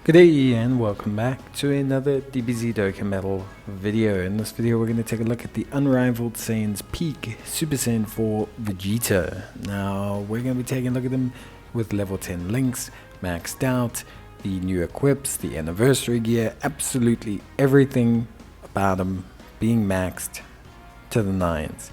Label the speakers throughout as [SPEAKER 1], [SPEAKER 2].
[SPEAKER 1] Good day and welcome back to another DBZ Dokkan Metal video. In this video we're going to take a look at the Unrivaled Saiyan'S Peak Super Saiyan 4 Vegeta. Now we're going to be taking a look at him with level 10 links, maxed out, the new equips, the anniversary gear, absolutely everything about him being maxed to the nines.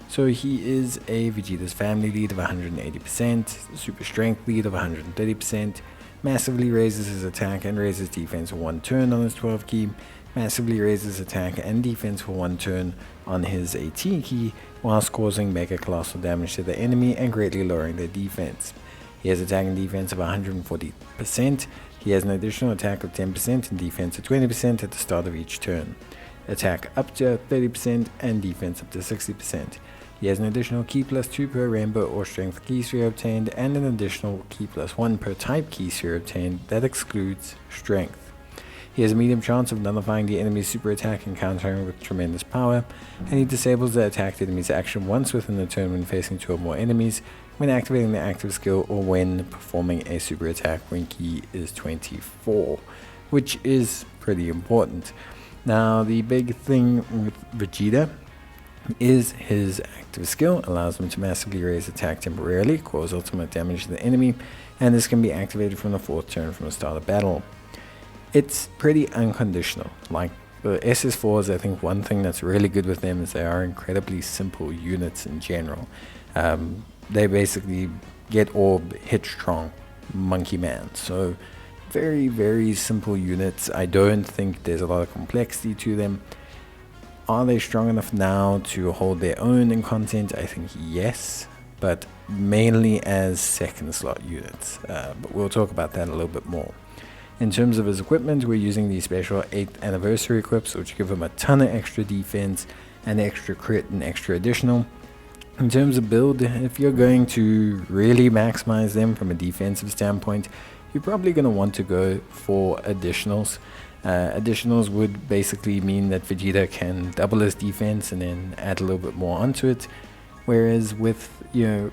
[SPEAKER 1] So he is a Vegeta's family lead of 180%, super strength lead of 130%, massively raises his attack and raises defense for 1 turn on his 12 key, massively raises attack and defense for 1 turn on his 18 key, whilst causing mega colossal damage to the enemy and greatly lowering their defense. He has attack and defense of 140%, he has an additional attack of 10% and defense of 20% at the start of each turn, attack up to 30% and defense up to 60%. He has an additional key plus 2 per rainbow or strength key sphere obtained and an additional key plus 1 per type key sphere obtained that excludes strength. He has a medium chance of nullifying the enemy's super attack and countering with tremendous power, and he disables the attacked enemy's action once within the turn when facing 2 or more enemies, when activating the active skill or when performing a super attack when key is 24, which is pretty important. Now the big thing with Vegeta is his active skill allows him to massively raise attack temporarily, cause ultimate damage to the enemy, and this can be activated from the 4th turn from the start of battle. It's pretty unconditional. Like the SS4s, I think one thing that's really good with them is they are incredibly simple units in general. They basically get orb, hit strong, monkey man. So very simple units. I don't think there's a lot of complexity to them. Are they strong enough now to hold their own in content? I think yes, but mainly as second slot units. But we'll talk about that a little bit more. In terms of his equipment, we're using the special 8th anniversary equips, which give him a ton of extra defense and extra crit and extra additional. In terms of build, if you're going to really maximize them from a defensive standpoint, you're probably going to want to go for additionals. Additionals would basically mean that Vegeta can double his defense and then add a little bit more onto it, whereas with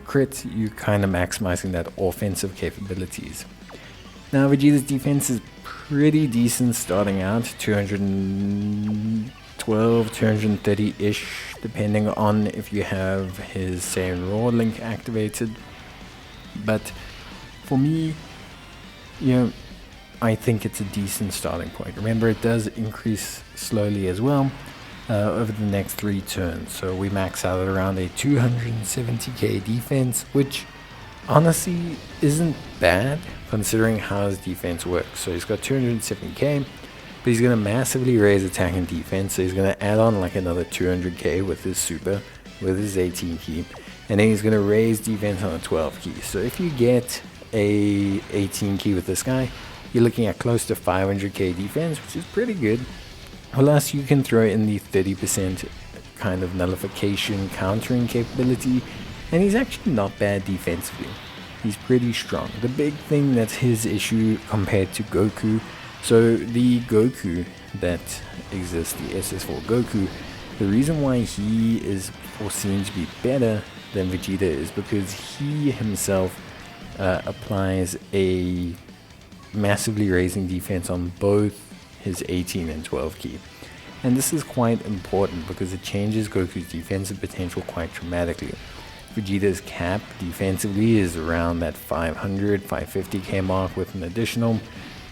[SPEAKER 1] crit, you're kind of maximizing that offensive capabilities. Now Vegeta's defense is pretty decent starting out, 212, 230-ish, depending on if you have his Saiyan Raw link activated. But for me, I think it's a decent starting point. Remember, it does increase slowly as well over the next 3 turns. So we max out at around a 270k defense, which honestly isn't bad considering how his defense works. So he's got 270k, but he's going to massively raise attack and defense. So he's going to add on like another 200k with his super, with his 18 key. And then he's going to raise defense on a 12 key. So if you get a 18 key with this guy, you're looking at close to 500k defense, which is pretty good. Plus you can throw in the 30% kind of nullification countering capability, and he's actually not bad defensively. He's pretty strong. The big thing that's his issue compared to Goku, so the Goku that exists, the SS4 Goku, the reason why he is foreseen to be better than Vegeta is because he himself applies a massively raising defense on both his 18 and 12 key, and this is quite important because it changes Goku's defensive potential quite dramatically. Vegeta's cap defensively is around that 550k mark with an additional,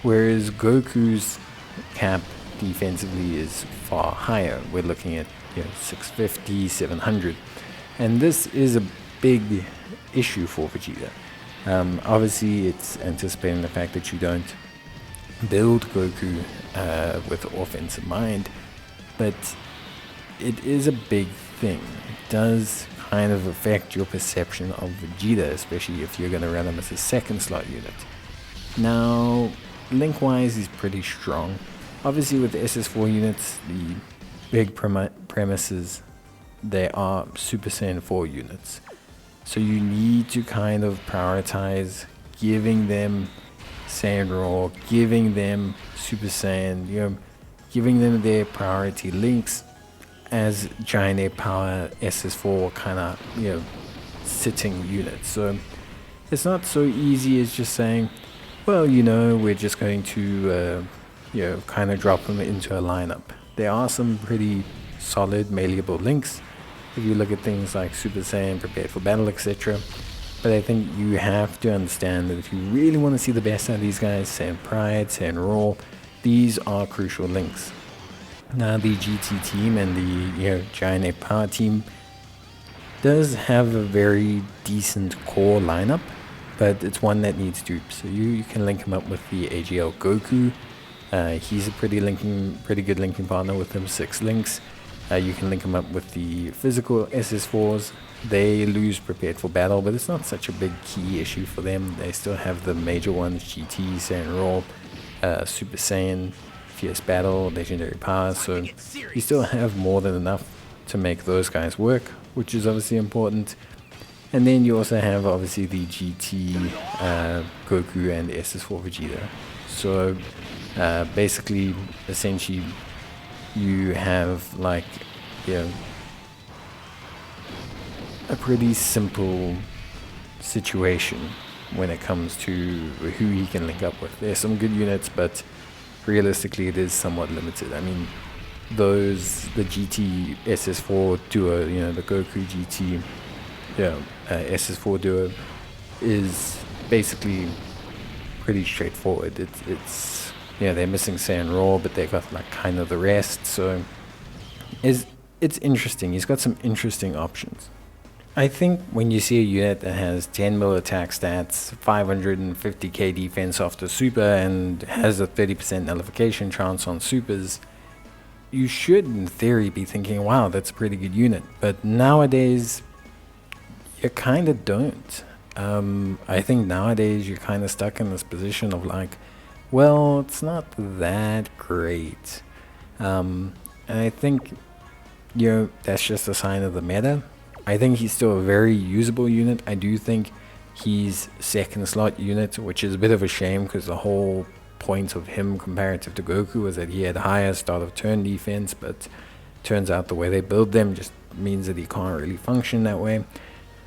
[SPEAKER 1] whereas Goku's cap defensively is far higher. We're looking at 650, 700, and this is a big issue for Vegeta. Obviously it's anticipating the fact that you don't build Goku with offense in mind, but it is a big thing. It does kind of affect your perception of Vegeta, especially if you're going to run him as a second slot unit. Now link wise he's pretty strong. Obviously with the SS4 units, the big premise is they are Super Saiyan 4 units. So you need to kind of prioritize giving them Saiyan Raw, giving them Super Saiyan, giving them their priority links as giant air power SS4 kind of, sitting units. So it's not so easy as just saying, well, we're just going to, kind of drop him into a lineup. There are some pretty solid meleeable links if you look at things like Super Saiyan, Prepared for Battle, etc. But I think you have to understand that if you really want to see the best out of these guys, Saiyan Pride, Saiyan Raw, these are crucial links. Now the GT team and the Giant Ape Power team does have a very decent core lineup, but it's one that needs dupes. So you can link him up with the AGL Goku. He's a pretty good linking partner with them 6 links. You can link him up with the physical SS4s. They lose Prepared for Battle, but it's not such a big key issue for them. They still have the major ones, GT, Saiyan Raw, Super Saiyan, Fierce Battle, Legendary Power, so you still have more than enough to make those guys work, which is obviously important. And then you also have obviously the GT, Goku, and SS4 Vegeta. So basically, essentially, you have like, a pretty simple situation when it comes to who he can link up with. There's some good units, but realistically it is somewhat limited. I mean, the GT SS4 duo, the Goku GT SS4 duo is basically pretty straightforward. It's they're missing Saiyan Raw, but they got like kind of the rest, so it's interesting. He's got some interesting options. I think when you see a unit that has 10 mil attack stats, 550k defense after super, and has a 30% nullification chance on supers, you should in theory be thinking, wow, that's a pretty good unit. But nowadays, you kind of don't. I think nowadays you're kind of stuck in this position of like, well, it's not that great. And I think, that's just a sign of the meta. I think he's still a very usable unit. I do think he's second slot unit, which is a bit of a shame because the whole point of him comparative to Goku was that he had higher start of turn defense, but turns out the way they build them just means that he can't really function that way.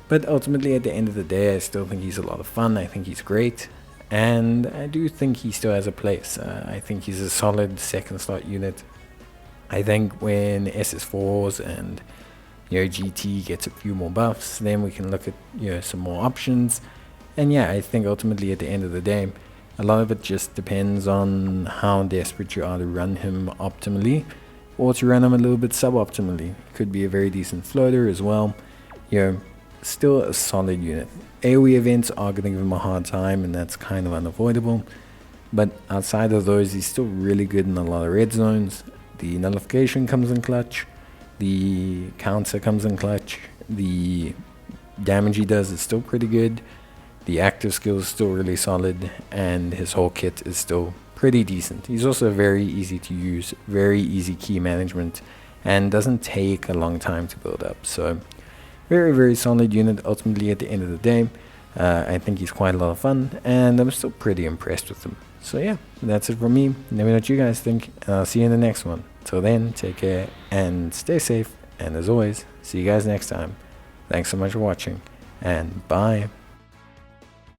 [SPEAKER 1] But ultimately at the end of the day, I still think he's a lot of fun. I think he's great, and I do think he still has a place. I think he's a solid second slot unit. I think when SS4s and GT gets a few more buffs, then we can look at some more options. And I think ultimately at the end of the day, a lot of it just depends on how desperate you are to run him optimally, or to run him a little bit suboptimally. Could be a very decent floater as well. Still a solid unit. AoE events are going to give him a hard time, and that's kind of unavoidable. But outside of those, he's still really good in a lot of red zones. The nullification comes in clutch. The counter comes in clutch. The damage he does is still pretty good. The active skill is still really solid, and his whole kit is still pretty decent. He's also very easy to use, very easy key management, and doesn't take a long time to build up. So very, very solid unit ultimately at the end of the day. I think he's quite a lot of fun, and I'm still pretty impressed with him. So that's it from me. Let me know what you guys think, and I'll see you in the next one. Till then, take care and stay safe, and as always, see you guys next time. Thanks so much for watching, and bye.